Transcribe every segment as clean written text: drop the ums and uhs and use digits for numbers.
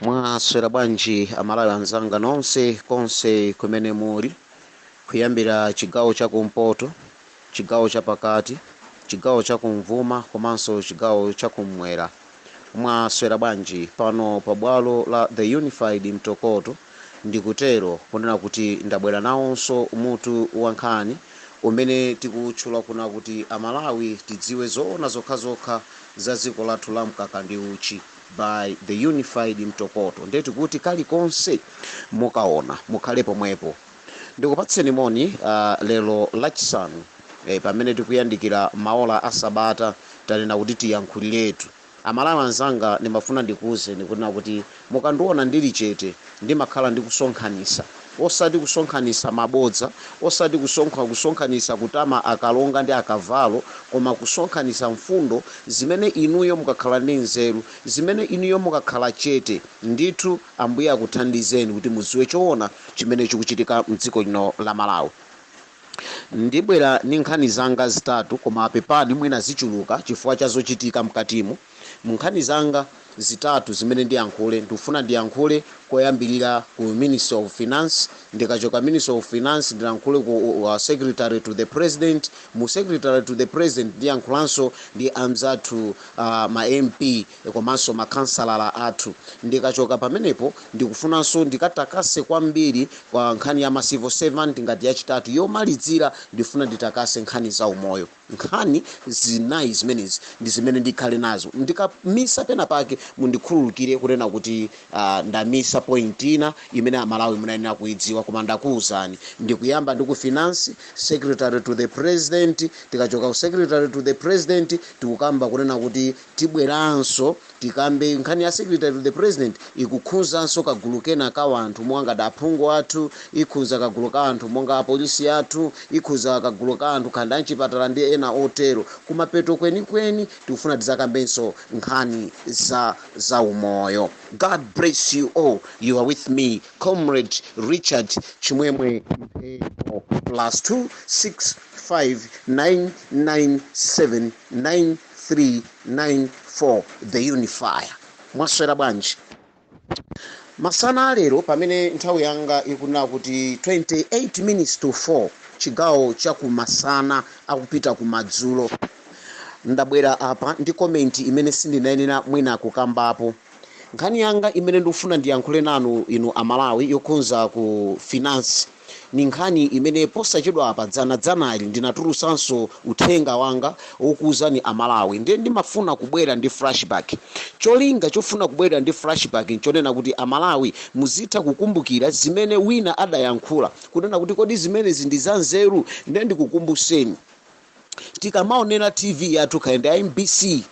Mwaswera bwanji amalawi anzanga nonse konse kumene muli, kuyambira chigawo cha kumpoto, chigawo cha pakati, chigawo cha kumvuma komanso chigawo cha kumwera. Mwaswera bwanji pano pabwalo la The Unified Mtokoto, ndikutero kunena kuti ndabwera nawonso mutu wankhani umene tikutchula kuna kuti amalawi tidziwe zoona zokhazokha za dziko lathu la mkaka ndi uchi by The Unified Mtokoto. Ndeti kuti kalikonse mukaona mukhale pomwepo. Ndikupatseni moni lero lachisanu pamene tikuyandikira maola asabata tanena kuti tiyankhuliretu. Amalawi anzanga nimafuna ndikuze ndikunena kuti mukandiona ndili chete ndimakhala ndikusonkhanisa, osati kusonkhanisa mabodza, osati kusonkhanisa kutama akalonga ndi akavalo, koma kusonkhanisa mfundo zimene inuyo mukakhala ndi nzeru, zimene inuyo mukakhala chete, ndithu Ambuye akuthandizeni kuti mudziwe choona chimene chikuchitika mdziko lino la Malawi. Ndibwera ndi nkhani zanga zitatu koma pepani mwina zichuluka chifukwa cha zochitika mkatimo. Nkhani zanga zitatu zimene ndiyankhule, ndikufuna ndiyankhule koyambirira ku Minister of Finance, ndikachoka Minister of Finance ndiyankhule ku Secretary to the President, mu Secretary to the President ndiyankhulanso ndi anzathu ma MP komanso makansalala athu. Ndikachoka pamenepo ndikufunanso ndikatakase kwambiri kwa nkhani ya ma civil servant ngati yachitatu yomalizira ndifuna nditakase nkhani za umoyo. Nkhani zinayi zimenezi ndi zimene ndikhale nazo. Ndikamisa pena pake mundikhululukire kunena kuti ndamisa point ina imene amalawi munayenera kuidziwa koma ndakuwuzani. Ndikuyamba ndi ku Finance, Secretary to the President, tikachoka ku Secretary to the President tikukamba kunena kuti tibweranso tikambe nkhani ya Secretary to the President ikukhuzanso kagulu kena ka wanthu monga daphungu athu, ikhuza kagulu ka anthu monga apolisi athu, ikhuza kagulu ka anthu khanda mchipatala ndi ena otero. Kumapeto kwenikweni tikufuna tizakambenso nkhani za umoyo. God bless you all. You are with me, Comrade Richard Chimwemwe Mphepo, +26599799394 The Unifier. Mwaswera bwanji. Masana lero pamene nthawi yanga ikunena kuti 28 minutes to 4 chigawo cha kumasana akupita kumadzulo. Ndabwera apa ndi comment imene sindinayenera mwina kukambapo. Nkhani yanga imene ndikufuna ndiyankhule nanu inu amalawi yokhudza ku finance ni nkhani imene posachedwa apa dzanali ndinatulusanso uthenga wanga wokuwuzani amalawi. Ndiye ndimafuna kubwera ndi flashback. Cholinga chofuna kubwera ndi flashback nchonena kuti amalawi muzitha kukumbukira zimene wina adayankhula kunena kuti kodi zimenezi ndi za nzeru. Ndiye ndikukumbuseni tikamaonera TV yathu kaenda ya MBC,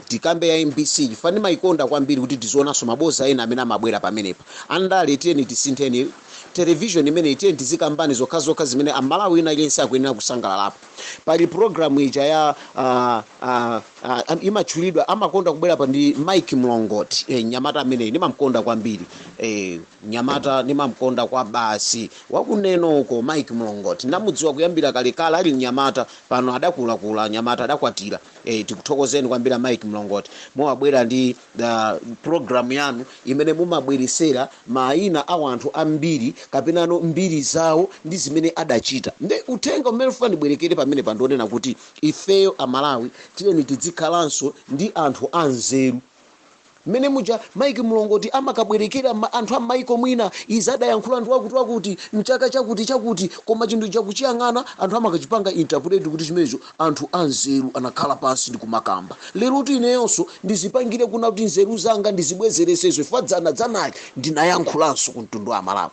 tikambe ya MBC chifani maikonda kwambiri kuti tizionanso maboza ena amene amabwera pamenepa. Andale tiyeni tisintheni television imene tiyeni tizikambani zokhazokha zimene amalawi ina ilense akuyenera kusangalalapo. Pali program ija ya imatchulidwa amakonda kubwera pa ndi Mike Mlongoti. Nyamata amene nimamkonda kwambiri. Nyamata nimamkonda kwa basi wakuneno uko Mike Mlongoti. Ndamudziwa kuyambira kalekale ali nyamata, pano adakulakula nyamata adakwatira. Tikuthokozeni kwambira Mike Mlongoti. Mwabwera ndi program yanu imene mumabweresera maina a wanthu ambiri kapenano mbiri zawo ndi zimene adachita. Nde uthenga umene ufuna ndibwerekere pamene pandionena kuti ifeyo amalawi tiyeni tizikhalanso ndi anthu anzeru. Mene muja Mike Mlongoti amakabwerekera anthu amaiko mwina izadayankhula anthu akuti mchaka chakuti koma chinthu chakuchiyang'ana anthu amakachipanga interpret kuti chimenecho anthu anzeru anakhala pansi ndi kumakamba. Lero kuti ineyonso ndizipangire kuna kuti nzeru zanga ndizibwezeresezo ifadzanali ndinayankhulanso ku mtundu wa Malawi.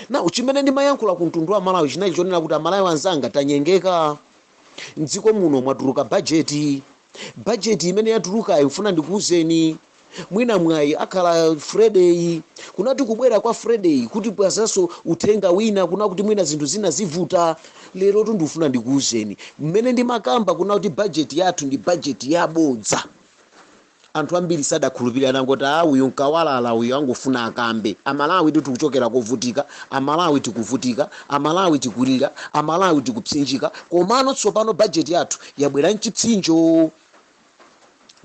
Na uchimene ndimayankhula ku mtundu wa Malawi chinachi chonena kuti amalawi anzanga tanyengeka. Mdziko muno mwatuluka budget imene yatuluka ifuna ndikuwuzeni mwina mwayi akhala Friday kunati kubwera kwa Friday kuti pazaso uthenga wina kuna kuti mwina zinthu zina zivuta. Lero ndifuna ndikuwuzeni mmene ndimakamba kuna kuti budget yathu ndi budget yabodza. Anthu ambiri sadakhulupirira ngoti uyu nkawalala uyu angofuna akambe. Amalawi tikuchokera kovutika, amalawi tikuvutika, amalawi tikulira, amalawi tikupsinjika, komano tsopano budget yathu yabwera mchipsinjo.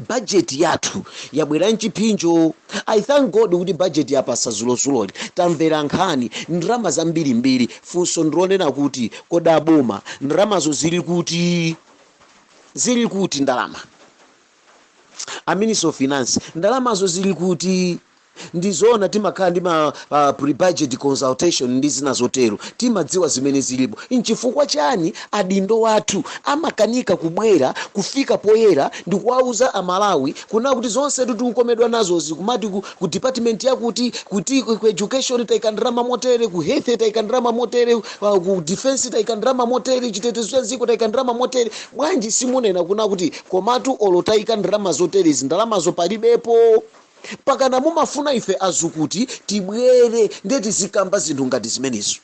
budget yathu yabwera mchipinjo. I thank God kuti budget yapasa zulozuloli tamvera nkhani ndalama zambirimbiri. Funso ndilonena kuti koda boma ndalamazo zili kuti ndalama a Minister of Finance ndalamazo zili kuti. Ndizoona timakhala ndi pre-budget consultation ndi zina zotero timadziwa zimene zilipo. Nchifukwa chani adindo wathu amakanika kubwera kufika poyera ndi kuwauza Amalawi kuna kuti zonse tikukomedwa nazozi kumati ku department yakuti kuti ku education taikandirama motere, ku health taikandirama motere, ku defense taikandirama motere, chitetezo cha dziko taikandirama motere. Bwanji simunena kuna kuti komatu olo taikandirama zotere zindalamazo palibepo. Pakana mumafuna ife azukuti tibwere ndeti zikamba zinthu ngati zimenezo.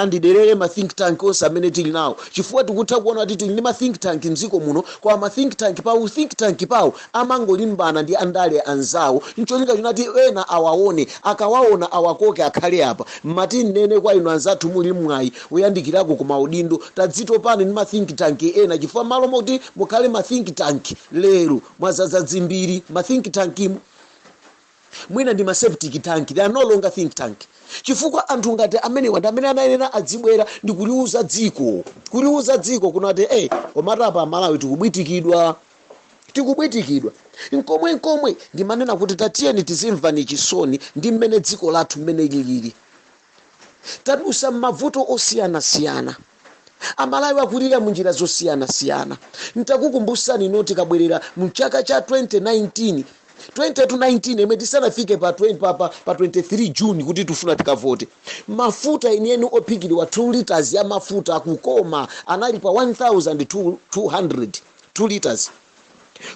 Ndiderere ma think tank onse amene tili nawo. Chifukwa tikutha kuona kuti tili ndi ma think tank mdziko muno, kwa ma think tank pawo amangolimbana ndi andale anzawo. Ncholinga chinati ena awaone, akawaona awakoke akhale apa. Mati nene kwa inu anzathu muli mwayi uyandikirako ku maudindo tadzitopani ndi ma think tank ena. Chifukwa malo moti mukhale ma think tank lero mwazaza dzimbiri ma think tank mwina ndi ma septic tank, they are no longer think tank. Chifukwa anthu ngati amene anayenera adzibwera ndi kuliuza dziko kunati komata pa Malawi tikubwitikidwa. Nkomwe ndimanena kuti tatiyeni tizimva ni chisoni ndi mmene dziko lathu mmene lilili. Tadusa mavuto osiyana-siyana. Amalawi akulira munjira zosiyana-siyana. Ntakukumbusani noti kabwerera mu chaka cha 2019 imene tisanafike pa 23 June kuti tufuna tikavote. Mafuta enieni ophikidwa 2 liters ya mafuta akukoma anali pa 1200 2 liters.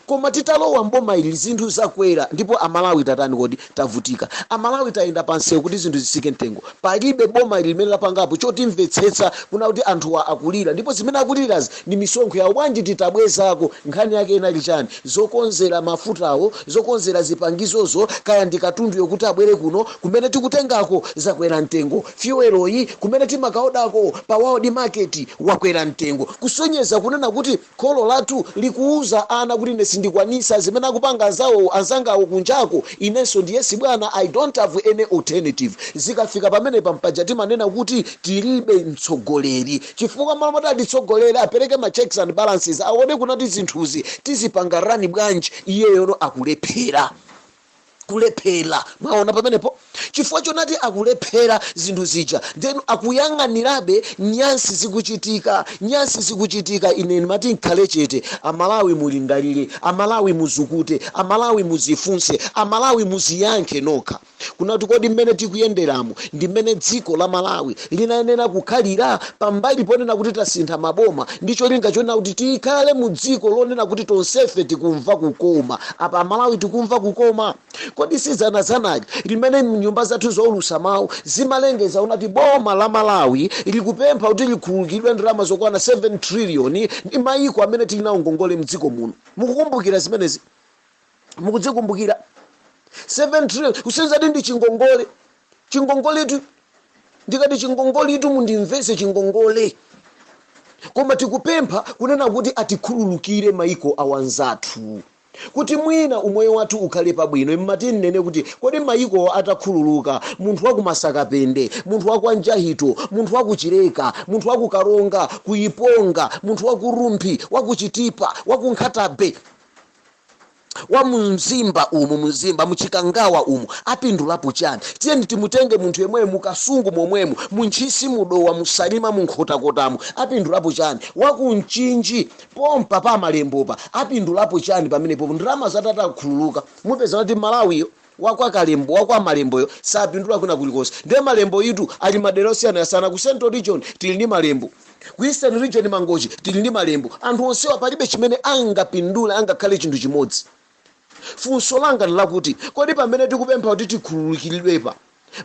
Koma titalowa mboma ili zinthu zakwera ndipo Amalawi tatani kodi tavutika. Amalawi tayenda pansewu kuti zinthu zisike mtengo. Palibe boma ili limene lapangapo chotimvetsetsa kuna kuti anthu akulira ndipo zimene akulirazi ndi misonkho yawo. Bwanji titabwezako nkhani yake inali chani? Zokonzera mafutawo, zokonzera zipangizozo, kaya ndi katundu yokuti abwere kuno kumene tikutengako zakwera mtengo. Fueloyi kumene timakaodako pa world market wakwera mtengo. Kusonyeza kunena kuti kholo lathu likuuza ana kuti nesindikwanisa zimene akupanga azangawo kunjako. Inenso ndiyesi bwana, I don't have any alternative. Zikafika pamene pampaja timanena kuti tilibe mtsogoleri. Chifukwa malamota atitsogolera apereke ma checks and balances aone kunati zinthuzi tizipanga rani bwanji, iyeyo akulephera. Mwaona pamenepo chifukwa chonati akulephera zinthu zija then akuyang'anirabe nyansi zikuchitika. Ine mati nkhale chete. Amalawi mulingalire, Amalawi muzukute, Amalawi muzifunse, Amalawi muziyankhe nokha kunati kodi mmene tikuyenderamo ndi mmene dziko la Malawi linayenera kukhalira. Pambali ponena kuti tasintha maboma ndicho linga chona kuti tikhale mu dziko lonena kuti tonsefe tikumva kukoma. Apa Malawi tikumva kukoma. Kodi sizanazanaji limene nyumba zathu zoulusa mawu zimalengeza unati boma la Malawi likupempha kuti likhululukidwe ndalama zokwana 7 trillion ndi mayiko amene tili nawo ngongole mdziko muno. Mukukumbukira zimenezi? Mukuzikumbukira 7 trillion kusenzati ndi chingongoletu ndikati chingongoletu mundimvese chingongole. Koma tikupempha kunena kuti atikhululukire mayiko awanzathu kuti mwina umoyo wathu ukhale pabwino. Mmati nene kuti kodi mayiko atakhululuka, munthu wa kumasakapende, munthu wa kwanjahito, munthu wa kuchireka, munthu wa kukaronga, kuiponga, munthu wa kurumphi, wa kuchitipa, wa kunkhatabe, wa mumzimba muchikangawa umu apindulapo chani? Tiyeni timutenge munthu yemwe mukasungu momwemo, munchisi mudowa musalima munkhotakotamo apindulapo chani? Wa kunchinji pompa pa malembopa apindulapo chani? Pamenepo ndalama zatata kukhululuka mupeza kuti Malawiyo wakwa kalembo wakwa malemboyo sapindula kuna kulikonse. Ndiye malembo yitu ali madera osiyana-siyana. Ku Central Region tili ndi malembo, ku Eastern Region mangochi tili ndi malembo. Anthu onsewa palibe chimene angapindula angakhale chinthu chimodzi. Funso langa lakuti kodi pamene tikupempha kuti tikhululukiridwepa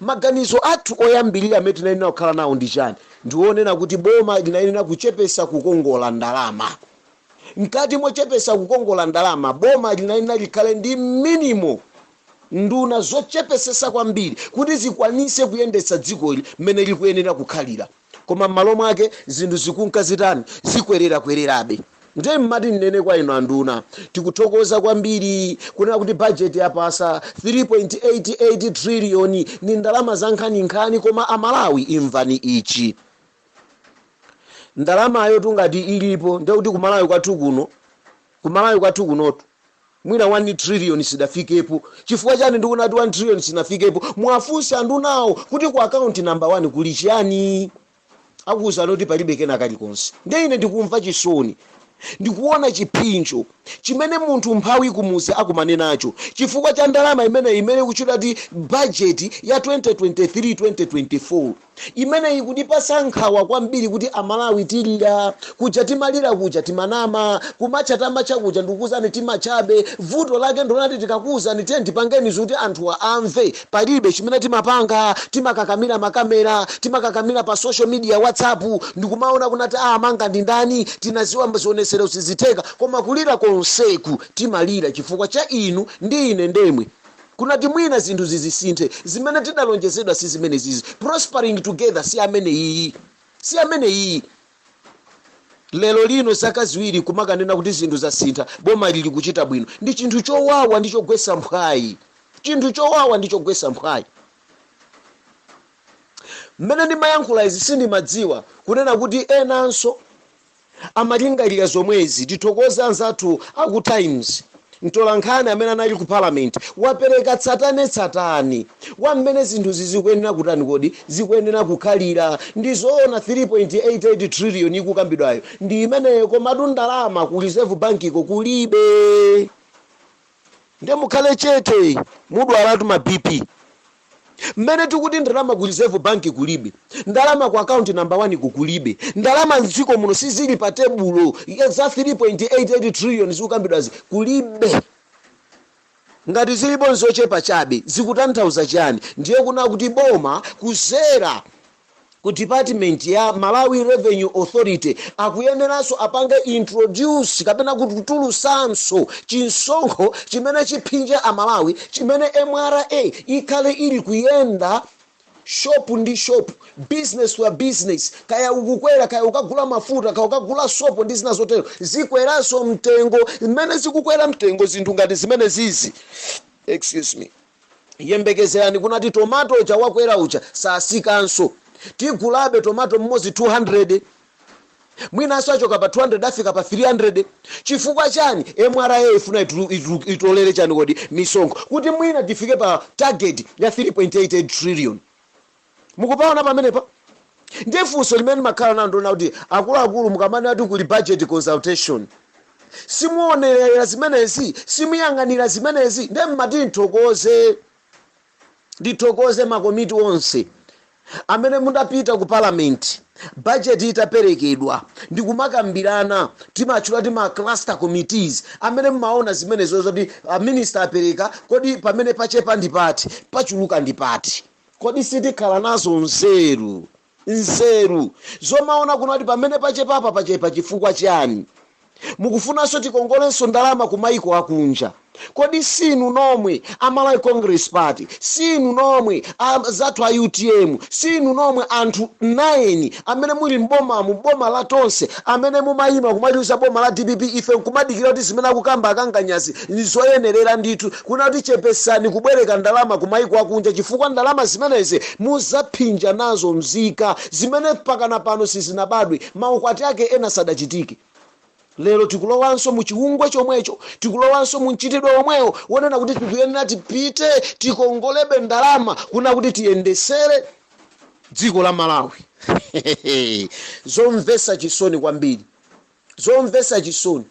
maganizo athu oyambirira amene tinayenera kukhala nawo ndi chani? Ndionena kuti boma linayenera kuchepesa kukongola ndalama. Mkati mochepesa kukongola ndalama, boma linayenera likhale ndi minimum nduna zochepesesa kwambiri kuti zikwanise kuyendetsa dzikoli mmene likuyenera kukhalira. Koma m'malo mwake zinthu zikunka zitani zikwererabe. ndiye mmati nene kwa inu anduna tikuthokoza kwambiri kunena kuti budget yapasa 3.88 trillion ni ndalama za nkhaninkhani koma amalawi imvani ichi ndalamayo tungati ilipo ndiye kuti kumalawi kwathu kunotu mwina 1 trillion sidafikepo chifukwa chani ndikuona kuti 1 trillion sinafikepo mwafunsa andunawo kuti ku account number 1 kuli chiyani akuza kuti palibe kena kalikonse ndiye ine ndikumva chisoni ndikuona chipinjo chimene munthu mphawi kumuzi akumane nacho chifukwa cha ndalama imene kuchita ti budget ya 2023-2024 imene ikutipasa nkhawa kwambiri kuti amalawi tilira kuja timalira kuja timanama kumachatama chakuja ndikuzani timachabe vuto lake ndonati tikakuzani tiye ndipangeni zuti anthu amve palibe chimene timapanga timakakamira makamera timakakamira pa social media WhatsApp ndikumaona kunati amanga ndi ndani tinaziwa zionesero siziteka koma kulira konseku timalira chifukwa cha inu ndi ine ndemwe kunati mwina zinthu zizisinthe zimene tidalonjezedwa si zimene zizi prospering together si amene iyi lero lino zaka ziwiri kumakanena kuti zinthu zasintha boma lili kuchita bwino ndi chinthu chowawa ndi chogwesa mphwayi mmene ndimayankhula izi sindimadziwa kunena kuti enanso amalingalira zomwezi tithokoza anzathu aku Times mtolankhani amene anali ku parliament wapereka tsatane wamene zinthu zizikuyenera kutani kodi zikuyenera kukhalira ndi zoona 3.88 trillion ikukambidwayo ndi imeneyo koma ndalama ku reserve bank iko kulibe ndiye mukhale chete mudwalatu ma BP mmene tikuti ndalama ku reserve bank kulibe ndalama ku account number 1 kukulibe ndalama nziko muno sizili pa tebulo za 3.88 trillion zikukambidwazi kulibe ngati zilipo nzochepa chabe zikutanthauza chani ndiye kuna kuti boma kuzera ku department ya Malawi Revenue Authority akuyeneranso apange introduce kapena kutulusanso chinsonkho chimene chipinja amalawi chimene MRA ikhale ili kuyenda shop ndi shop business to business kaya ukukwera kaya ukagula mafuta kaya ukagula sopo ndi zina zotero zikweranso mtengo zimene zikukwera mtengo zinthu ngati zimene zizi yembekezerani kunati tomato uja wakwera uja sasikanso tigulabe tomato mmozi 200 mwina achoka pa 200 afika pa 300 chifukwa chani MRA ifuna itolere chani kodi misonkho kuti mwina tifike pa target ya 3.88 trillion mukupaona pamenepa ndiye funso limene makhala nando na kuti akuluakulu mukamane ati kuli budget consultation simuonerera zimenezi simuyang'anira zimenezi ndiye mmati ndithokoze makomiti onse amene mundapita ku parliament budget itaperekedwa ndikumakambirana timachula tima cluster committees amene mmaona zimenezo zoti minister apereka kodi pamene pachepa ndipati pachuluka ndipati kodi sitikhala nazo nzeru zomaona kunati pamene pachepa chifukwa chani mukufunanso tikongolenso ndalama ku maiko akunja kodi sinu nomwe Malawi Congress Party sinu nomwe zathu a UTM sinu nomwe anthu 9 amene muli mboma la tonse amene mumayima kumaliuza boma la DPP ife kumadikira kuti zimene akukamba akanganyazi nizoyenerera ndithu kuna kuti chepesani kubwereka ndalama ku maiko akunja chifukwa ndalama zimenezi muzaphinja nazo mzika zimene pakana pano sizinabadwe maukwati ake ena sadachitike lero tikulowanso mu chiungwe chomwecho tikulowanso mu mchitidwe omwewo wonena kuti tikuyenera tipite tikongolebe ndalama kuna kuti tiyendesere dziko la Malawi zomvesa chisoni kwambiri zomvesa chisoni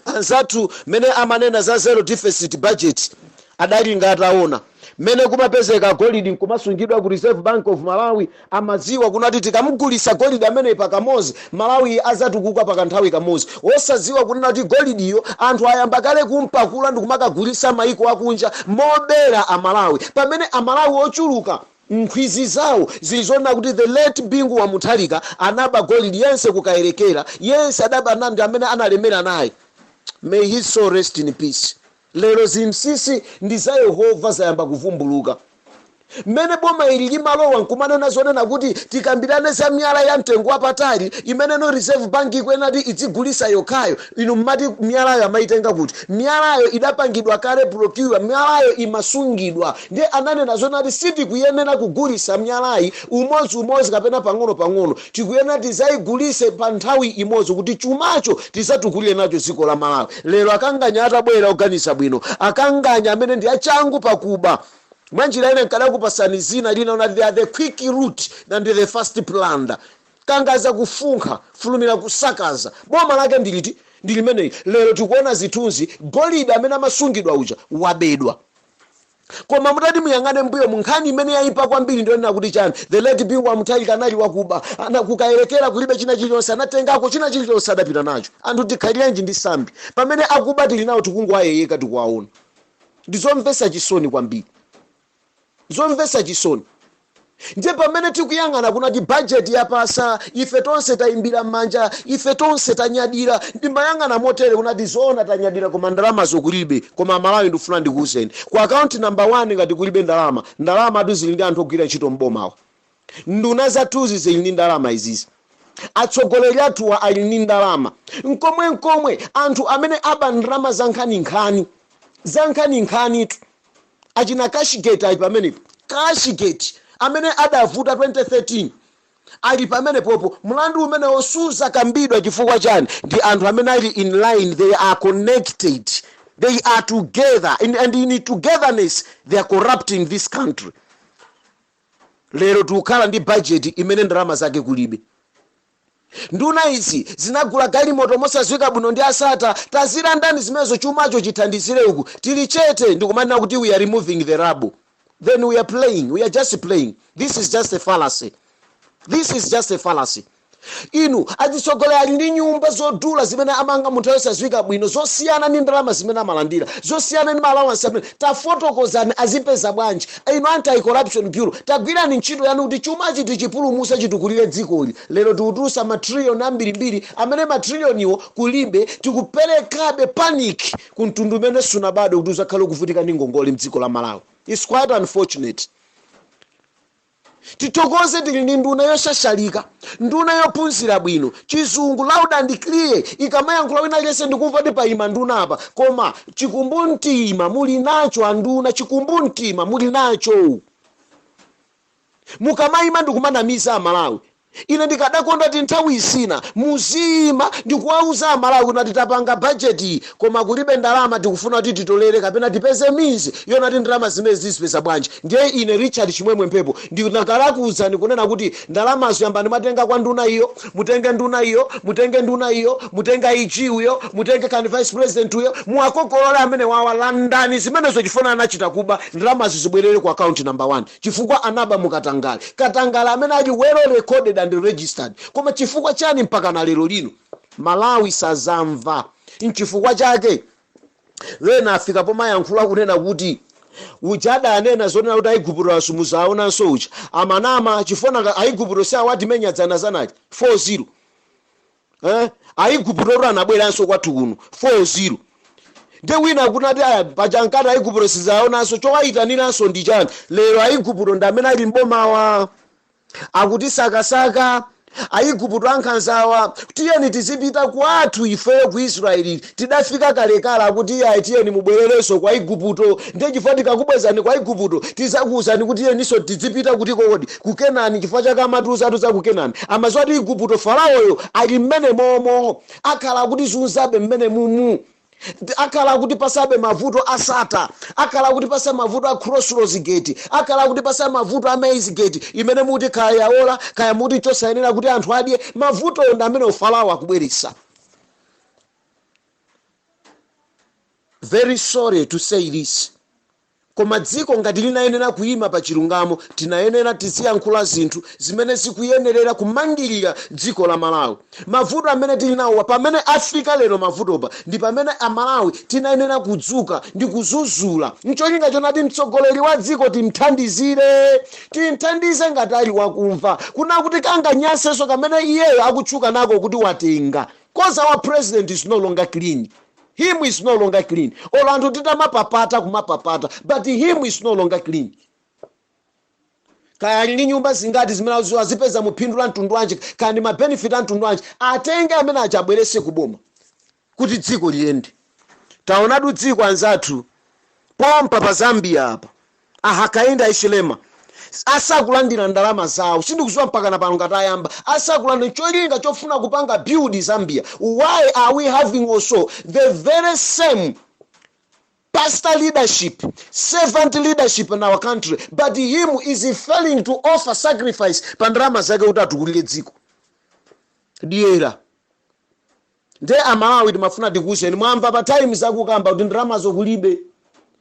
anzathu mene amanena za zero deficit budget adali ngataona mene kumapezeka golidi nkumasungidwa ku Reserve Bank of Malawi amaziwa kunati tikamugulisa golidi amene pakamozi Malawi azatukuka pakanthawi kamozi osaziwa kunena kuti golidiyo anthu ayamba kale kumpakula ndikumakagulisa maiko akunja mobera amalawi pamene amalawi ochuluka nkhwizi zawo zilizona kuti the late Bingu wa Mutharika anaba golidi yense kukayerekera yense adaba nandi amene analemera naye. May his soul rest in peace. Lero zimsisi ndi za Yehova zayamba kuvumbuluka Mmene boma ili limalowa nkumanena zonena kuti tikambirane za miyala ya mtengo wapatali imene no reserve bank ikwenati idzigulisa yokhayo. Inu mmati miyalayo amaitenga kuti miyalayo idapangidwa kale procure, miyalayo imasungidwa. Ndiye ananena zonati sitikuyenera kugulisa miyalayi umodzi kapena pang'ono tikuyenera tizayigulise pa nthawi imodzi kuti chumacho tizatukulire nacho dziko la Malawi. Lero akanganya atabwera oganisa bwino, akanganya amene ndi achangu pakuba mwanjira ine nkadakupasani zina linaona they are the quick route than the fast plunder. Kangaza kufunkha fulumira kusakaza boma lake ndiliti ndilimene. Lero tikuona zithunzi golide amene amasungidwa uja wabedwa. Koma mutati muyangane mbuyo munkhani imene yayipa kwambiri ndionena kuti chani the late Bingwa Mutali kanali wakuba kukayerekera kulibe china chilichonse anatengako china chilichonse adapita nacho. Anthu tikhalirenji ndi sambi pamene akuba tili nawo tikungwayeyeka tikuwaona. Ndizomvesa chisoni kwambiri, zomvesa chisoni. Ndiye pamene tikuyang'ana kunati budget yapasa ife tonse tayimbira manja, ife tonse tanyadira. Ndimayang'ana motere kunati Zoona tanyadira koma ndalama zokulibe. Koma Malawi ndifuna ndikuwuzeni ku account number 1 ngati kulibe ndalama atu zili ndi anthu ogwira ntchito mbomawa. Nduna zathuzi zili ndi ndalama izizi, atsogoleri athuwa ali ndi ndalama. Nkomwe anthu amene aba ndalama za nkhani tu achina Kashigate ali pamenepo. Kashigate amene adavuta 2013 ali pamene popo. Mlandu umene osuza kambidwa chifukwa chani ndi anthu amene ali in line, they are connected, they are together and in togetherness they are corrupting this country. Lero tukhala ndi budget imene ndalama zake kulibe. Nduna izi zinagula galimoto mosazwika bwino ndi asata tazira ndani zimezo chumacho chithandizire uku tili chete ndikumanena kuti we are removing the rubble. Then we are just playing. This is just a fallacy. Inu atitsogolera ali ndi nyumba zodula zimene amanga munthu yosazwika bwino, zosiyana ndi ndalama zimene amalandira, zosiyana ndi allowance amene tafotokozani azipeza bwanji. Inu anti-corruption bureau tagwirani ntchito yanu kuti chumachi tichipulumutse chitukulire dzikoli. Lero tikutulusa matrilioni ambirimbiri amene matrilioniwo kulibe, tikuperekabe panic ku mtundu umene sunabado kuti uzakhale kuvutika ndi ngongole mdziko la Malawi. It's quite unfortunate. Titokoze tili ndi nduna yoshashalika, nduna yophunzira bwino, chizungu loud and clear. Ikamayankhula wina aliyense ndikumva ndi paima nduna apa. Koma chikumbumtima muli nacho anduna, chikumbumtima muli nacho. Mukamayima ndikumanamiza Amalawi. Ine ndikadakonda ti nthawi isina muzima ndikuwauza Amalawi kuti tapanga budget koma kulibe ndalama tikufuna kuti titolere kapena tipeze mizi yona ti ndalama zimene zizipeza bwanji. Ndiye ine Richard Chimwemwe Mphepo ndinakalakuwuzani kunena kuti ndalamazo yambani matenga kwa nduna iyo, mutenge nduna iyo, mutenge nduna iyo, mutenga IG uyo, mutenge kan vice president uyo, muwakokolole amene wawalandani zimenezo chifuna anachita kuba ndalamazo zibwerere ku account number 1 chifukwa anaba Katangale amene ali well recorded and registered. Koma chifukwa chani mpaka na lero lino Malawi sazamva nchifukwa chake. Lena afika pomayankhula kunena kuti ujada anena zonena kuti aigupuro asumuzaona so ucha amanama chifona aigupuro sa wati menyadzana zanati 40 aigupuro anabwera nso kwathu kuno 40 nde wina kunati aya pajankana aigupuro sizaona so chowayitanira nso ndi chani. Lero aigupuro ndamene ali mbomawa akuti sakasaka aigupuro ankhanzawa tiyeni tizipita kwathu ifeyo ku Israeli tidafika kalekala kuti tiyeni mubwerereso kwa Igupto. Ndiye chifukwa tikakubwezani kwa Igupto tizakuwuzani kuti tiyeniso tizipita kuti kodi ku Kenani chifukwa chake amatuza atu za ku Kenani amazwati Igupto Faraoyo ali mmene momo akhala kuti zunzabe mmene mumu akala kuti pasabe mavuto asata, akala kuti pasa mavuto a Crossroads Gate, akala kuti pasa mavuto a Maize Gate imene muti kaya ola kaya muti chosayenera kuti anthu adye mavuto ndamene Farao akubweresa. Very sorry to say this. Koma dziko ngati linayenera kuima pa chilungamo tinayenera tiziyankhula zinthu zimene zikuyenerera kumangirira dziko la Malawi. Mavuto amene tili nawo pamene Africa lero mavutopa ndi pamene Amalawi tinayenera kudzuka ndi kuzuzula. Ncholinga chonati mtsogoleri wa dziko timthandize ngati ali wakumva kuna kuti kanganyasenso kamene iyeyo akutchuka nako kuti watenga. Cause our president is no longer clean. Him is no longer clean. Olanto tita mapapata kumapapata, but him is no longer clean. kaya ali ndi nyumba zingati zimene azipeza muphindu la mtundu wanji kaya ndi mabenefit a mtundu wanji atenge amene achabwerese kuboma kuti dziko liyende. Taonatu dziko anzathu pompa pa Zambia apa ahakaenda Ichilema asakulandira ndalama zawo sindikuziwa mpaka na pano ngati ayamba asakulandira cholinga chofuna kupanga build Zambia. Why are we having also the very same pastor leadership, servant leadership in our country, but him is failing to offer sacrifice pandalama zake kuti atukulire dziko diera nde Amalawi timafuna tikuwuzeni mwamva pa times akukamba kuti ndalama zokulibe.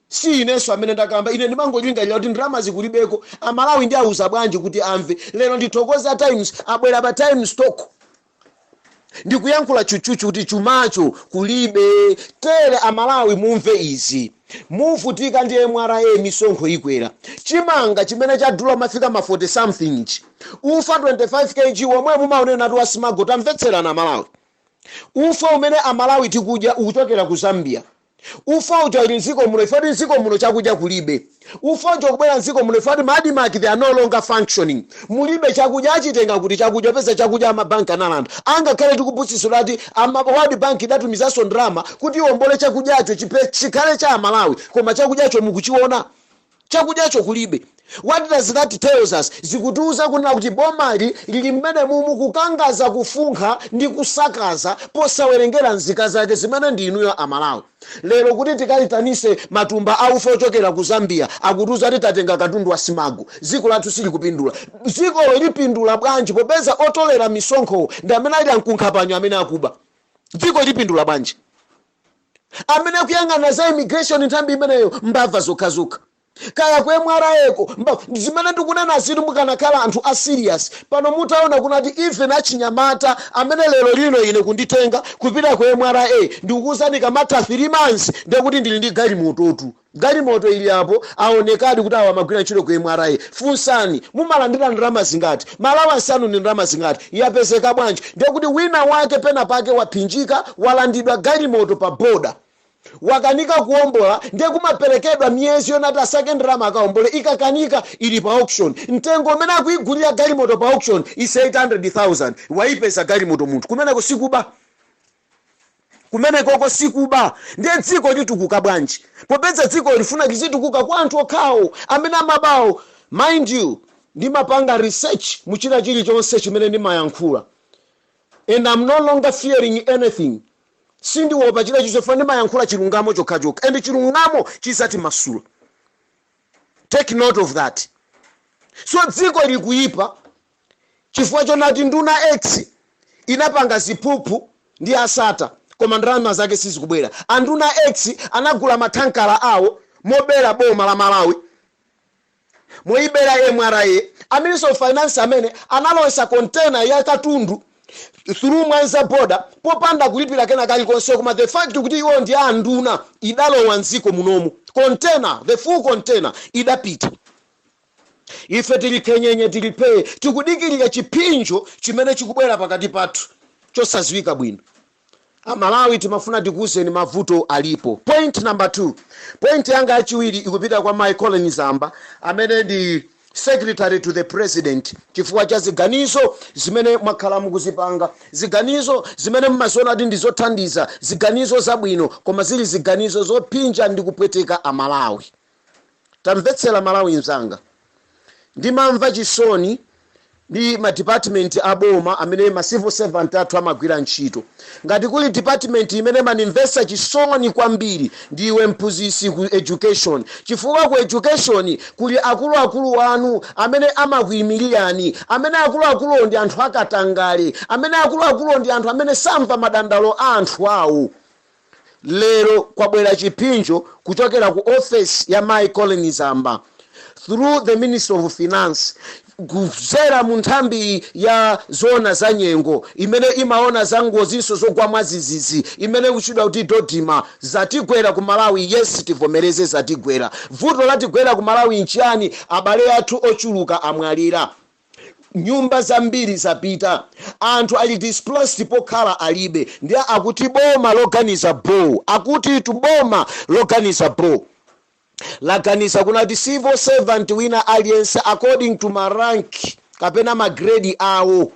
Si ineso amene ndakamba ine ndimangolingalira kuti ndalama zikulibeko. Amalawi ndi auza bwanji kuti amve. Lero ndithokoza Times abwera pa Times talk ndikuyankhula chuchuchu kuti chumacho kulibe. Tere Amalawi mumve izi muvutika ndiye mwara misonkho ikwera chimanga chimene chadula mafika ma 40 something ufa 25 kg womwe mumaonena ati wasimago. Tamvetserana Amalawi. Ufa umene Amalawi tikudya ukuchokera ku Zambia. Ufa uja ili nziko muno ifadi nziko muno chakudya kulibe. Ufa uja kubwera nziko muno ifadi madi market they are no longer functioning. Mulibe chakudya achitenga kuti chakudya pesa chakudya amabanki analanda. Anga kale tikupusisira ati World Bank idatumizaso ndrama kuti iwombole chakudyacho chikale cha Amalawi koma chakudyacho mukuchiona chakudyacho kulibe. What does that tells us? Zikutuza kunena kuti bomali lili mmene mumu kukangaza kufunkha ndi kusakaza posawerengera nzika zake zimene ndi inuyo Amalawi. Lero kuti tikalitanise matumba aufa ochokera ku Zambia akutuza ati tatenga katundu wa simago. Ziko lathu sili kupindula. Ziko lipindula bwanji popeza otolera misonkho ndi amene ali ankunkhapanyo amene akuba. Ziko lipindula bwanji. Amene kuyang'ana za immigration nthambi imeneyo mbava Zokhazokha. Kaya kwe mwara eko zimene ndikunena ziri mukanakhala anthu a serious pano mutaona kunati even achinyamata amene lero lino ine kunditenga kupita kwe mwara ndikukuuzani kamata 3 months ndekuti ndili ndi galimoto ili apo aonekadi kuti awa magwira ntchito kwe mwara funsani mumalandira ndalama zingati Malawi nsanu ndi ndalama zingati yapezeka bwanji ndekuti wina wake pena pake waphinjika walandidwa galimoto pa border wakanika kuombola ndiye kumaperekedwa miyezi yonati asake ndalama akaombole ikakanika ili pa auction. Mtengo umene akuigulira galimoto pa auction is 800,000 waipeza galimoto munthu kumeneko sikuba kumeneko sikuba. Ndiye dziko litukuka bwanji popeza dziko lifuna kizitukuka kwa anthu okhawo amene amabawo. Mind you ndimapanga research muchina chilichonse chimene ndimayankhula and I'm no longer fearing anything. Sindi wopa chile chisofa ndimayankhula chilungamo chokhachoka and chilungamo chisati masula. Take note of that. So dziko likuipa chifukwa chonati nduna X inapanga ziphuphu ndi asata koma ndalama zake sizikubwera. Anduna X anagula mathankala awo mobera boma la Malawi moibera MRA. A Minister of Finance amene analosa container ya katundu through Mwanza border popanda kulipira kena kali konse koma the fact kuti iwo ndi anduna idalowa nziko munomu container the full container idapita. Ife tili kenyenye tilipe tikudikirira chipinjo chimene chikubwera pakati pathu chosaziwika bwino. Amalawi timafuna tikuuzeni mavuto alipo. Point number 2. Point yanga yachiwiri ikupita kwa my colony Zamba amene ndi secretary to the president chifukwa cha ziganizo zimene mwakhala mukuzipanga, ziganizo zimene mmaziona ati ndizothandiza, ziganizo zabwino koma zili ziganizo zopinja ndi kupweteka Amalawi. Tamvetsera Malawi mzanga. Ndimamva chisoni ndi ma department aboma amene ma civil servant athu amagwira ntchito. Ngati kuli department imene manimvesa chisoni kwambiri ndiwe mphunzitsi ku education. Chifukwa ku education kuli akulu wanu amene amakuyimirirani, amene akulu ndi anthu akatangale, amene akulu ndi anthu amene samva madandalo a anthu awo. Lero kwabwera chipinjo kuchokera ku office ya my colony Zamba through the Minister of Finance kuzera mu nthambi ya Zoona za nyengo imene imaona za ngozinso zogwa mwazizizi imene kuchidwa kuti dodima zatigwera ku Malawi. Yes, tivomereze zatigwera. Vuto latigwera ku Malawi nchiyani? Abale athu ochuluka amwalira, nyumba zambiri zapita, anthu ali displaced pokhala alibe. Ndiye akuti boma loganiza bo, akuti tuboma loganiza bo. laganiza kunati civil servant wina aliyense according to marank kapena magrade awo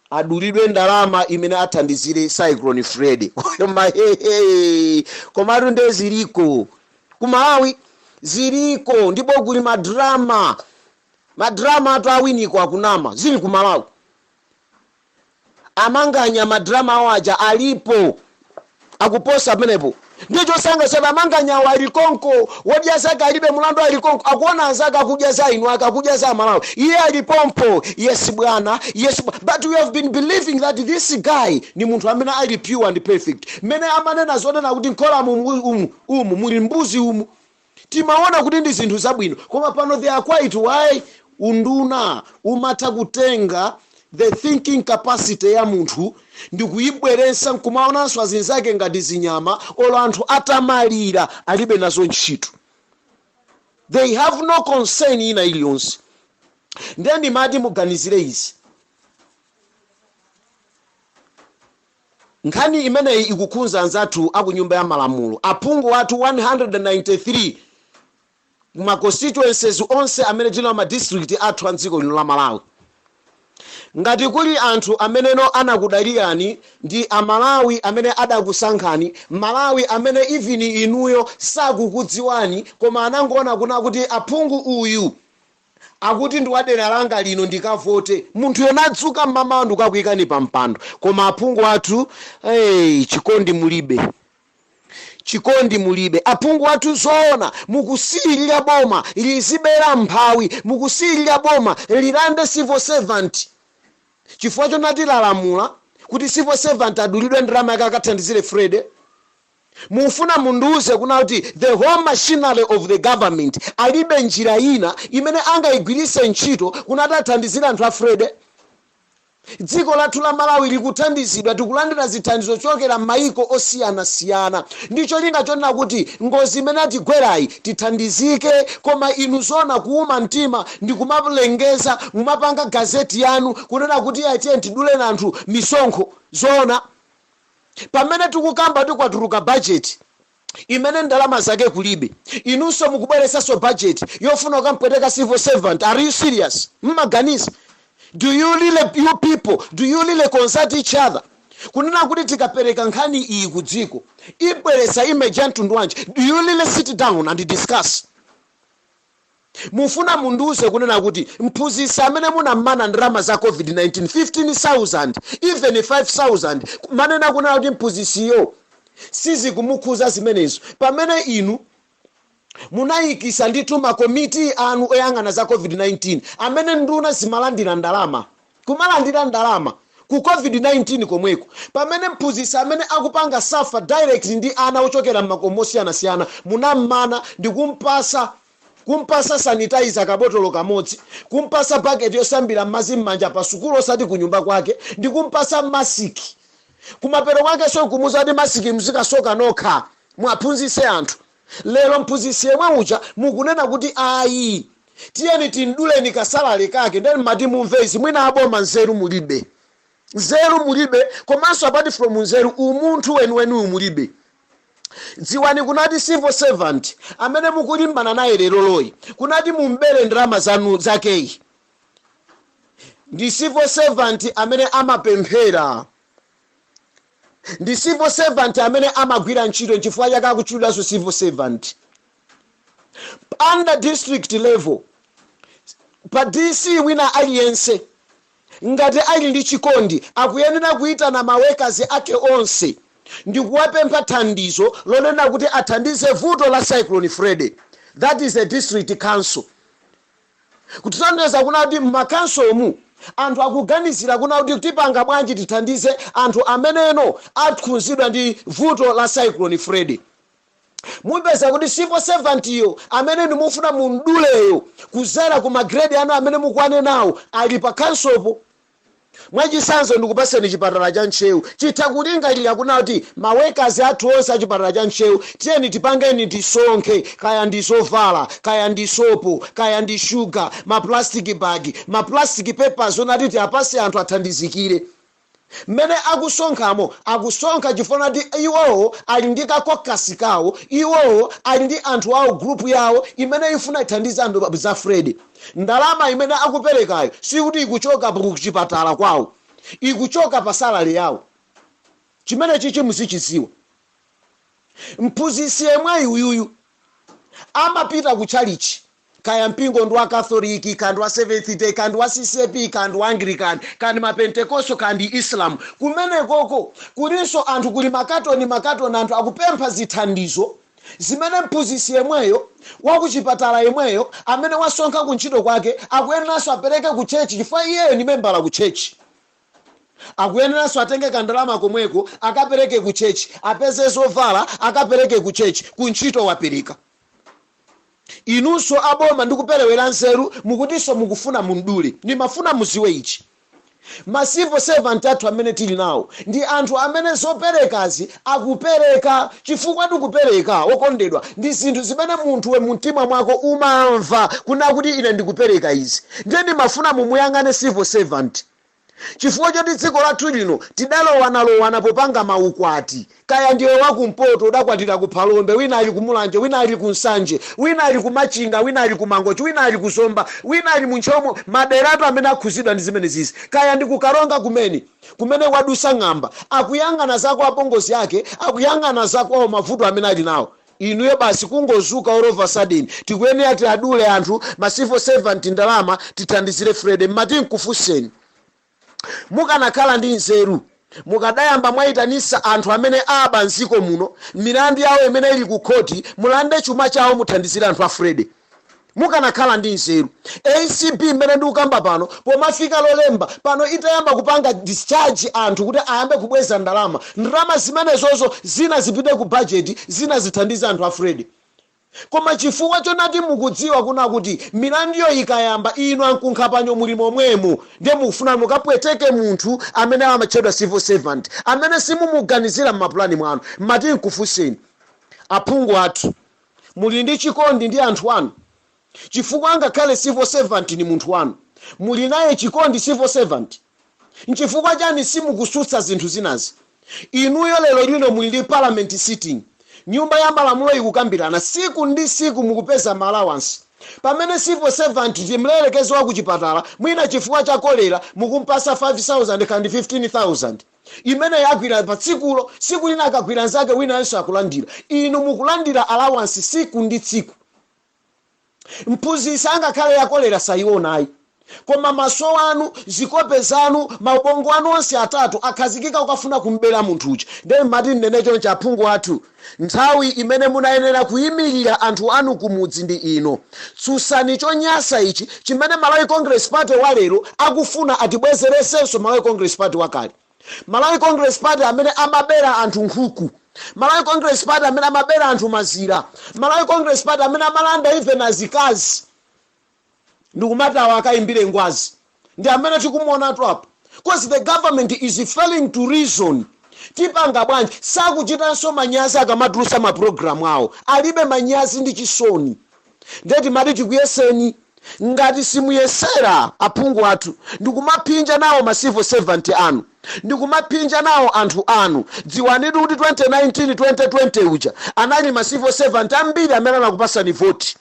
adulidwe ndalama imene athandizire Cyclone Freddy. Komatu nde ziliko ku Malawi, ziliko ndipo kuli madrama atu awiniko akunama zili ku Malawi. Amanganya madrama awaja alipo akuposa penepo. Ndicho sanga sema manganya wa alikonko wodya zaka alibe mulando alikonko akuona zaka kuja za inu akakuja za Malawi. Iye alipompo, yes bwana, yes, but we have been believing that this guy ni muntu amene ali pure and perfect. Mene amanena zonena kuti nkola muli mbuzi umu. Timaona kuti ndi zinthu zabwino. Koma pano they are quite why unduna umatha kutenga the thinking capacity ya muntu ndikuyibweretsa nkumaonanso azinzake ngati zinyama olo anthu atamalira alibe nazo ntchito. They have no concern ina iliyonse. Ndiye ndimati muganizire izi. Nkhani imeneyi ikukhunza anzathu akunyumba ya malamulo. Aphungu athu 193 kuma constituencies onse amene tili ma district athu anziko lino la Malawi. Ngati kuli anthu ameneno anakudalirani ndi amalawi amene adakusankhani, Malawi amene even inuyo sakukudziwani koma anangoona kuna kuti aphungu uyu akuti ndi wadera langa lino ndikavote, munthu yona adzuka mmamawa ndikakuyikani pa mpando. Koma aphungu athu chikondi mulibe. Aphungu athu zoona mukusilira boma lizibera mphawi, mukusilira boma lilande civil servant. Chifukwa chonati lalamula kuti civil servant adulidwe ndalama yake akathandizire Freddy. Mufuna munduze kuna kuti the whole machinery of the government alibe njira ina imene angayigwiritse ntchito kuna atathandizira anthu a Freddy. Dziko lathu la Malawi likuthandizidwa, tikulandira zithandizo chokera m'mayiko osiyana-siyana. Ndicho linga chonena kuti ngozi imene atigwerayi tithandizike, koma inu zona kuuma mtima ndikumapulengeza mumapanga gazeti yanu kunena kuti atiye tidule anthu misonkho zona. Pamene tikukamba tikwatuluka budget imene ndalama zake kulibe, inunso mukubweresaso budget yofuna kukampweteka civil servant. Are you serious? Mmaganiza? Do you really consult each other? Kunena kuti tikapereka nkhani iyi kudziko ibweresa image ya mtundu wanji. Do you really sit down and discuss? Mufuna munduze kunena kuti mphunzitsi amene munammana ndalama za COVID-19 15,000 even 5,000 manena kunena kuti mphunzitsiyo sizikumukhuza zimenezo, pamene inu munayikisa nditu makomiti anu oyang'ana za COVID-19 amene nduna zimalandira ndalama, kumalandira ndalama ku COVID-19 komweko. Pamene mphunzitsi amene akupanga safa direct ndi ana ochokera m'makomo osiyana-siyana munammana ndi kumpasa sanitizer kabotolo kamodzi, kumpasa bucket yosambira madzi m'manja pa sukulu osati ku nyumba kwake, ndi kumpasa masiki. Kumapero kwake so kumuza ndi masiki muzikasoka nokha mwaphunzitse anthu. Lero mphunzitsi yemwe uja mukunena kuti ayi tiyeni tinduleni kasalale kake. Ndeni mati mumvezi mwina aboma nzeru mulibe, komanso apart from nzeru umunthu weniweni umulibe. Dziwani kunati civil servant amene mukulimbana naye lero loyi kunati mumbere ndalama zanu zakeyi ndi civil servant amene amapemphera, ndi civil servant amene amagwira ntchito chifukwa chake akutchulidwanso civil servant. Under district level pa DC wina aliyense ngati ali ndi chikondi akuyenera kuitana mawekazi ake onse ndi kuwapempha thandizo lonena kuti athandize vuto la Cyclone Freddy. That is a district council. Kutithandeza kuna kuti m'makanso mu anthu akuganizira kuna kuti tipanga bwanji tithandize anthu ameneno akhunzidwa ndi vuto la Cyclone Freddy. Mupeza kuti civil servant iyo amene ndimufuna munduleyo kuzera ku magrade anu amene mukwane nawo ali pa kansopo. Mwachisanzo ndikupaseni chipatala cha Ntchewu chitha kulingalira kuna kuti mawekazi athu onse a chipatala cha Ntchewu tiyeni tipangeni tisonkhe, kaya ndi zovala, kaya ndi sopo, kaya ndi sugar, ma plastic bag, ma plastic papers onati apase anthu athandizikire. mene akusonkhamo akusonkha chifuna ndi iwowo ali ndi kakokasi kawo, iwowo ali ndi anthu awo group yawo imene ifuna ithandiza anthu za Fred. Ndalama imene akuperekayo sikuti ikuchoka kuchipatala kwawo, ikuchoka pa salary yawo. Chimene chichi muzichiziwa. Mphunzitsi yemwe uyuyu amapita ku chalichi, kaya mpingo ndi wa Katholiki, kandi wa Seventh Day, kandi wa CCP, kandi wa Anglican, kandi mapentekosto, kandi Islam. Kumene koko kulinso anthu kuli makatoni anthu akupempha zithandizo zimene mphunzitsi yemweyo wakuchipatala yemweyo amene wasonkha kuntchito kwake akuyeneranso apereke ku chechi chifukwa iyeyo ndi membala ku chechi. Akuyeneranso atenge kandalama komweko akapereke ku chechi, apeze zovala akapereke ku chechi, kuntchito wapereka. Inunso aboma ndikuperewera nzeru mukutinso mukufuna mundule. Nimafuna muziwe ichi. Masivo servant athu amene tili nawo ndi anthu amene zoperekazi akupereka chifukwa ndikupereka okondedwa ndi zinthu zimene munthu we mumtima mwako umamva kuna kuti ine ndikupereka izi. Ndiye ndimafuna mumuyang'ane civil servant. Chifukwa choti dziko lathu lino tidalowana popanga maukwati, kaya ndiwe wakumpoto udakwatira ku Phalombe, wina ali kumulanje, wina ali kunsanje, wina ali kumachinga, wina ali kumangochi, wina ali kuzomba, wina ali munchomo, maderatu amene akhuzidwa ndi zimene zizi. Kaya ndi kukaronga kumene wadusa ng'amba, akuyang'ana zako apongozi yake, akuyang'ana zako mavuto amene ali nawo. Inuyo basi kungozuka all of a sudden tikuyenera tiadule anthu civil servant ndalama tithandizire Fred. Mmati nkufuseni mukanakhala ndi nzeru mukadayamba mwayitanisa anthu amene aba nziko muno, milandu yawo imene ili ku khoti, mulande chuma chawo muthandizire anthu a Fred. Mukanakhala ndi nzeru. ACP imene ndikukamba pano pomafika lolemba pano itayamba kupanga discharge anthu kuti ayambe kubweza ndalama zimenezozo zina zipite ku budget, zina zithandize anthu a Fred. Koma chifukwa chonati mukudziwa kuna kuti milandiyo ikayamba inu ankunkhapanyo mulimo mwemu, ndiye mukufuna mukapweteke munthu amene amatchedwa civil servant amene simumuganizira m'maplani mwanu. Mmati nkufuseni aphungu athu muli ndi chikondi ndi anthu anu, chifukwa angakhale civil servant ni munthu wanu, muli naye chikondi civil servant. Nchifukwa chani simukusutsa zinthu zinazi? Inuyo lero lino muli ndi parliament sitting, nyumba ya malamulo ikukambirana siku ndi siku mukupeza allowance. Pamene civil servant timlelekezi wa kuchipatala mwina chifukwa cha kolera mukumpasa 5,000 kandi 15,000 imene yagwira pa tsikulo, siku lina akagwira nzake winanso akulandira. Inu mukulandira allowance siku ndi tsiku. Mphunzitsi angakhale yakolera sayionayi, koma maso anu, zikope zanu, maubongo anu onse atatu akhazikika ukafuna kumbera munthu uja. Ndiye mmati nnenecho chaphungu athu nthawi imene munayenera kuyimirira anthu anu kumudzi ndi ino. Tsusani chonyasa ichi chimene Malawi Congress Party walero akufuna atibwezeresenso Malawi Congress Party wakale. Malawi Congress Party amene amabera anthu nkhuku, Malawi Congress Party amene amabera anthu mazira, Malawi Congress Party amene amalanda even azikazi ndikumatawa akayimbire ngwazi, ndi amene tikumuona apo. Because the government is failing to reason. Tipanga bwanji sakuchitanso manyazi akamatulusa maprogramu awo, alibe manyazi ndi chisoni. Ndeti mati tikuyeseni ngati simuyesera aphungu athu ndikumapinja nawo civil servant anu, ndikumapinja nawo anthu anu. Dziwani kuti 2019-2020 uja anali civil servant ambiri amene anakupasani voti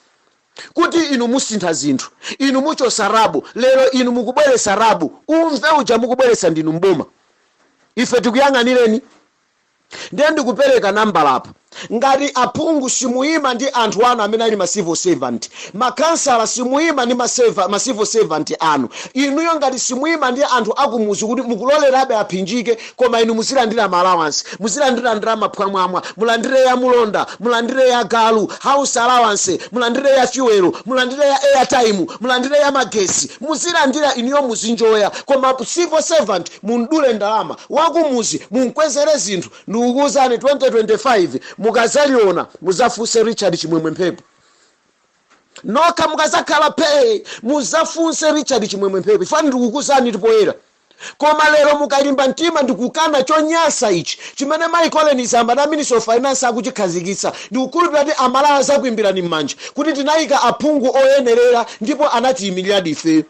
kuti inu musintha zinthu, inu muchosa rabu. Lero inu mukubweresa rabu, umve uja mukubweresa ndinu mboma. Ife tikuyang'anireni. Ndiye ndikupereka namba lapa. Ngati aphungu simuyima ndi anthu anu amene ali civil servant, makansala simuyima ndi civil servant anu, inuyo ngati simuyima ndi anthu akumuzi kuti mukulolerabe aphinjike, koma inu muzilandira allowance, muzilandira ndalama phwamwamwa, mulandire ya mulonda, mulandire ya galu, house allowance, mulandire ya fuel, mulandire ya airtime, mulandire ya magesi, muzilandira inuyo muzinjoya. Koma civil servant mundule ndalama, wakumuzi munkwezere zinthu. Ndikukuwuzani 2025 mukazaliona muzafunse Richard Chimwemwe Mphepo. Noka mukazakhala pe muzafunse Richard Chimwemwe Mphepo. Ifani ndikukuwuzani tipoyera. Koma lero mukalimba mtima ndikukana chonyasa ichi chimene Michael Nizamba na Minister of Finance akuchikhazikitsa, ndikukhulupirira kuti amalawa zakuimbirani m'manja kuti tinayika aphungu oyenerera ndipo anatiyimirira ife.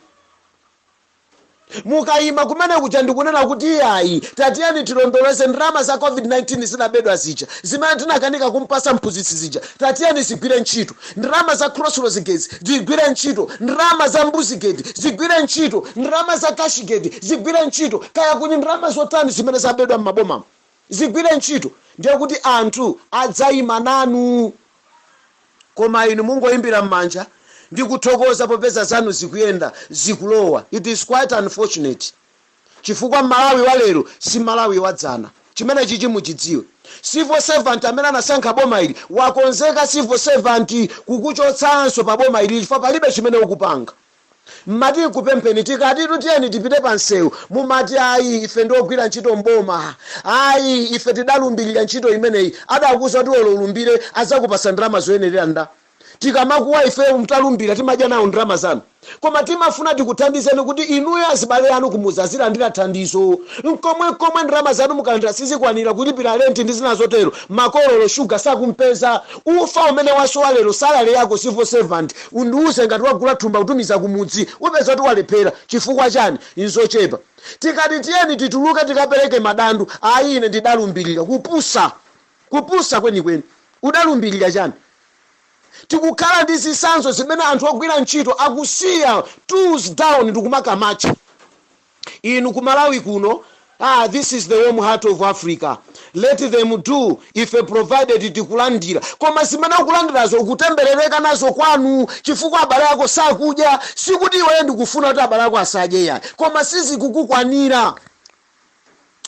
mukayima kumene kuja ndikunena kuti ayi tatiyeni tilondoleze ndalama za covid-19 zinabedwa zija zimene tinakanika kumpasa mphunzitsi zija tatiyeni zigwire ntchito ndalama za crossroads gate zigwire ntchito ndalama za mbuzi gate zigwire ntchito ndalama za cash gate zigwire ntchito kaya kuni ndalama zotani zimene zabedwa m'maboma zigwire ntchito ndiye kuti anthu adzayima nanu koma inu mungoyimbira m'manja ndikuthokoza popeza zanu zikuyenda zikulowa. It is quite unfortunate chifukwa Malawi wa lero si Malawi wa dzana chimene chichi muchidziwe. Civil servant amene anasankha boma ili wakonzeka civil servant kukuchotsanso pa boma ili chifukwa palibe chimene ukupanga. Mmati kupempheni tikati tiyeni tipite pansewu mumati ayi ife ndiogwira ntchito mboma ayi ife tidalumbirira ntchito imeneyi adakuza kuti olumbire azakupasa ndalama zoyenerera nda tikamakuwa ife mtalumbira timadya nawo ndalama zanu koma timafuna tikuthandizeni kuti inuyo azibale anu kumuza azilandira thandizo komwe ndalama zanu mukalandira sizikwanira kulipira renti ndi zina zotero makololo shuga sakumpeza ufa umene wasowa lero salary yako civil servant undiuze ngati wagula thumba kutumiza kumudzi upeza kuti walephera chifukwa chani inzochepa. Tikati tiyeni tituluke tikapereke madandu ayi ine ndidalumbirira kupusa kwenikweni udalumbirira chani tikukhala ndi zisanzo zimene anthu ogwira ntchito akusiya tools down ndikumakamacha inu ku Malawi kuno this is the warm heart of Africa let them do if provided tikulandira koma zimene ukulandirazo ukutemberereka nazo kwanu chifukwa abale ako sakudya sikuti iwe ndikufuna kuti abale ako asadye ya koma sizikukukwanira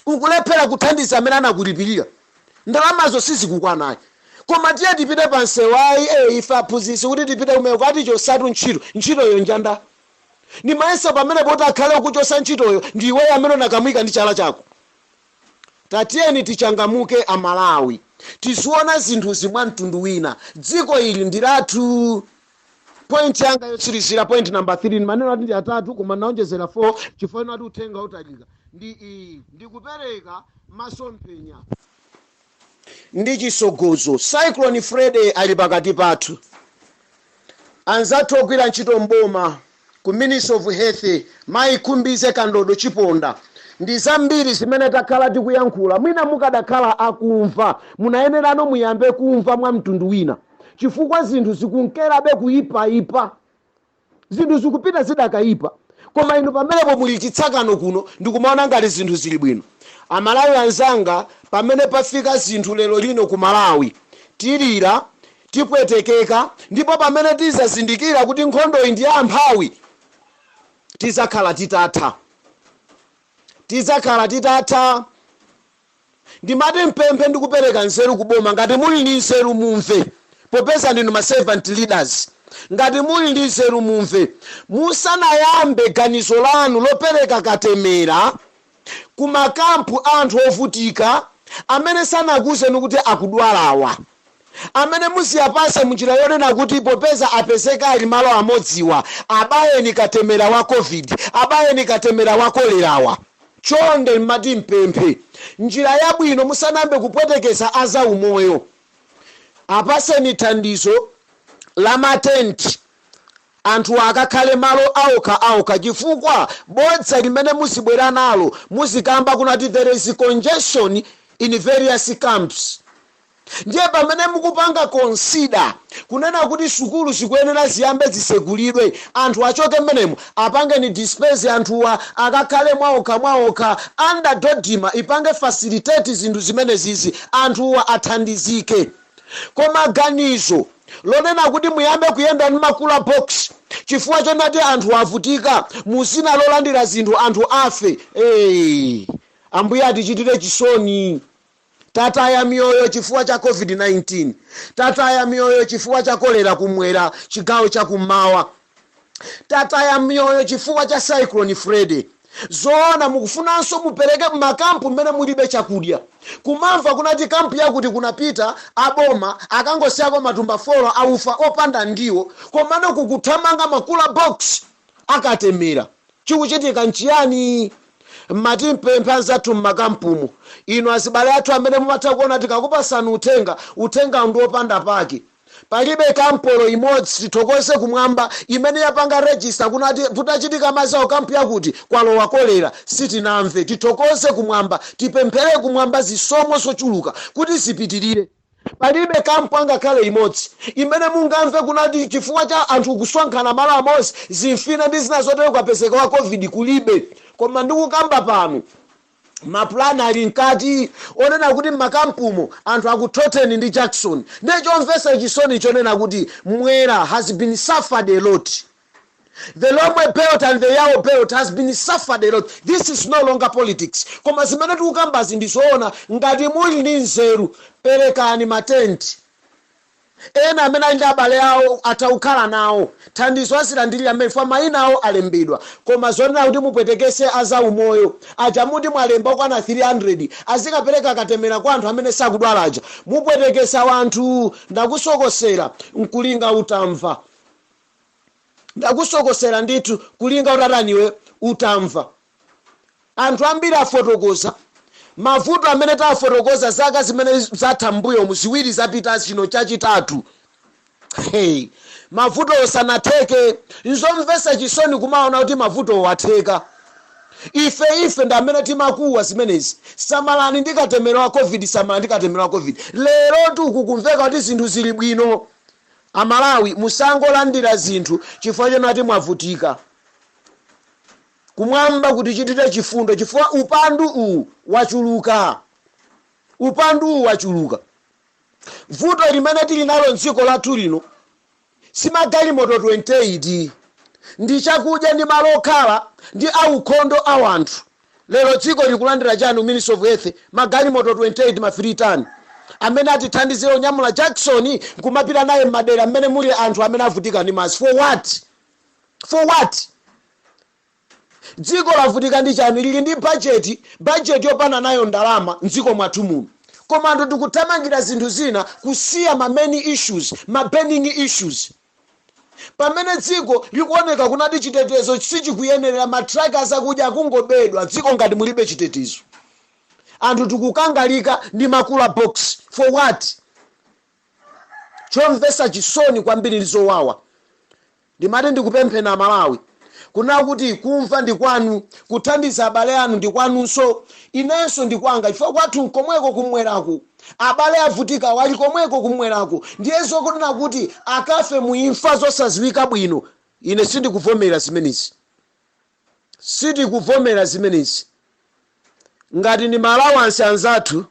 ukulephera kuthandiza amene anakulipirira ndalamazo sizikukwana koma tiye tipite pansewayi ife aphunzitsi kuti tipite kumeko ati chosatu ntchitoyo njanda ni maesa pamene poti akhale ukuchosa ntchitoyo ndiwe amene unakamwika ndi chala chako. Tatiyeni tichangamuke Amalawi tiziona zinthu zimwa mtundu wina dziko ili ndilathu. Point yanga yotsirizira point number 3 maneno ati ndi atatu koma naonjezera 4 chifukwa ati uthenga utalika ndi kupereka masomphenya ndi chisogozo. Cyclone Freddy ali pakati pathu anzathu ogwira ntchito mboma ku Ministry of Health mayikhumbize Kandodo Chiponda ndi zambiri zimene takhala tikuyankhula mwina mukadakhala akumva munayenerano muyambe kumva mwa mtundu wina chifukwa zinthu zikunkerabe kuipa zinthu zikupita zidakaipa koma inu pamenepo muli chitsakano kuno ndikumaona ngati zinthu zili bwino. Amalawi anzanga pamene pafika zinthu lero lino ku Malawi tilira tipwetekeka ndipo pamene tizazindikira kuti nkhondo iyi ndi ya amphawi tizakhala titatha. Ndimati mpemphe ndikupereka nzeru kuboma ngati muli ndi nzeru mumve popeza ndinu ma servant leaders ngati muli ndi nzeru mumve musanayambe ganizo lanu lopereka katemera kumakampu anthu ovutika amene sanakuzeni kuti akudwalawa amene musiyapase munjira yonena kuti popeza apezeka ali malo amodziwa abayeni katemera wa covid abayeni katemera wa kolerawa. Chonde mmati mpemphe njira yabwino musanambe kupwetekeza aza umoyo apaseni thandizo la matenti anthu akakhale malo aoka chifukwa bodza limene muzibwera nalo muzikamba kunati there is congestion in various camps. Ndiye pamene mukupanga consider kunena kuti sukulu zikuyenera ziyambe zisegulidwe anthu achoke mmenemo apangeni dispense anthuwa akakhale mwaoka under dodima ipange facilitate zinthu zimene zizi anthuwa athandizike. Koma ganizo lonena kuti muyambe kuyenda ndi makula box chifukwa chonati anthu avutika muzina lolandira zinthu anthu afe ambuye atichitire chisoni. Tataya miyoyo chifukwa cha covid-19 tataya miyoyo chifukwa cha kolera kumwera chigawo cha kummawa tataya miyoyo chifukwa cha Cyclone Freddy. Zoona mukufunanso mupereke makampu mmene mulibe chakudya kumamva kunati kampu yakuti kunapita aboma akangosiyako matumba 4 aufa opanda ndiwo komano kukuthamanga makula box akatemera chikuchitika nchiyani. Mmati mpemphe anzathu mmakampumo ino azibale athu amene mumatha kuona tikakupasani uthenga ndi opanda pake palibe kampolo imodzi tithokoze kumwamba imene yapanga register kunati kutachitika masawo kampu yakuti kwalowa kolera sitinamve. Tithokoze kumwamba, tipemphere kumwamba zisomo zochuluka kuti zipitirire. Palibe kampu angakhale imodzi imene mungamve kunati chifukwa cha anthu kusonkhana malo amodzi zimfina ndi zina zotero kwapezeka wa covid kulibe. Koma ndikukamba pano mapulani ali mkati onena kuti mmakampumo anthu akutoteni ndi Jackson. Ndechomvesa chisoni chonena kuti Mwera has been suffered a lot. The Lomwe belt and the Yawo belt has been suffered a lot. This is no longer politics. Koma zimene tikukambazi ndizoona ngati muli ndi nzeru perekani matenti. Ena amene ali ndi abale awo ataukhala nawo thandizo asilandilira mefa mayina awo alembedwa. Koma zonena kuti mupwetekese azaumoyo aja muti mwalemba kwana 300 azikapereka katemera kwa anthu amene sakudwala aja mupwetekesa wanthu. Ndakusokosera nkulinga utamva. Ndakusokosera ndithu kulinga utataniwe utamva. Anthu ambiri afotokoza mavuto amene tafotokoza zaka zimene zathambuyo muziwiri zapita chino chachitatu. Mavuto osanatheke nzomvesa chisoni kumaona kuti mavuto watheka. Ife ndamene timakuwa zimenezi. Samalani ndikatemera wa covid, samalani ndikatemera wa covid. Lero tukukumveka kuti zinthu zili bwino. Amalawi musangolandira zinthu chifukwa chonati mwavutika. Kumwamba kuti chitite chifundo chifukwa upandu uwu wachuluka. Upandu uwu wachuluka. Vuto limene tili nalo mdziko lathu lino simagalimoto 28 ndi chakudya ndi malo okhala ndi aukhondo a anthu. Lero dziko likulandira chanu Ministry of Health magalimoto 28 ma free ton amene atithandizira unyamula Jackson kumapita naye madera amene muli anthu amene avutika ndi mazi. For what? For what? Dziko lavutika ndi chanu lili ndi budget yopana nayo ndalama mdziko mwathu muno. Koma anthu tikuthamangira zinthu zina kusiya ma main issues, ma burning issues. Pamene dziko likuoneka kunati chitetezo sichikuyenerera matraka zakudya akungobedwa dziko ngati mulibe chitetezo. Anthu tikukangalika ndi makula box. For what? Chomvesa chisoni kwambiri lizowawa. Ndimati ndikupemphera Malawi kuna kuti kumva ndi kwanu, kuthandiza abale anu ndi kwanunso, inenso ndi kwanga chifukwa kwathu nkomweko kumwerako. Abale avutika wali komweko kumwerako. Ndiyezo kunena kuti akafe muimfa zosaziwika bwino. Ine sindikuvomera zimenezi. Sindikuvomera zimenezi. Ngati ndi Malawansi anzathu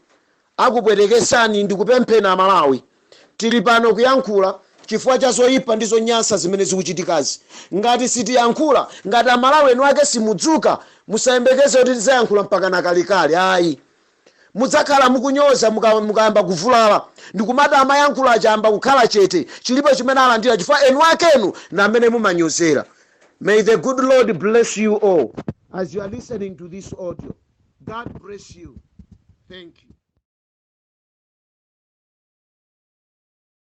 akupwetekesani ndikupemphera Malawi. Tili pano kuyankhula chifukwa cha zoyipa ndi zonyansa zimene zikuchitikazi. Ngati sitiyankhula, ngati Amalawi enu ake simudzuka, musayembekeze kuti tizayankhula mpaka nakalikali. Ayi. Mudzakhala mukunyoza mukayamba kuvulala. Ndikumata amayankhula achamba kukhala chete. Chilipo chimene alandira chifukwa enu akenu na amene mumanyozera. May the good Lord bless you all as you are listening to this audio. God bless you. Thank you.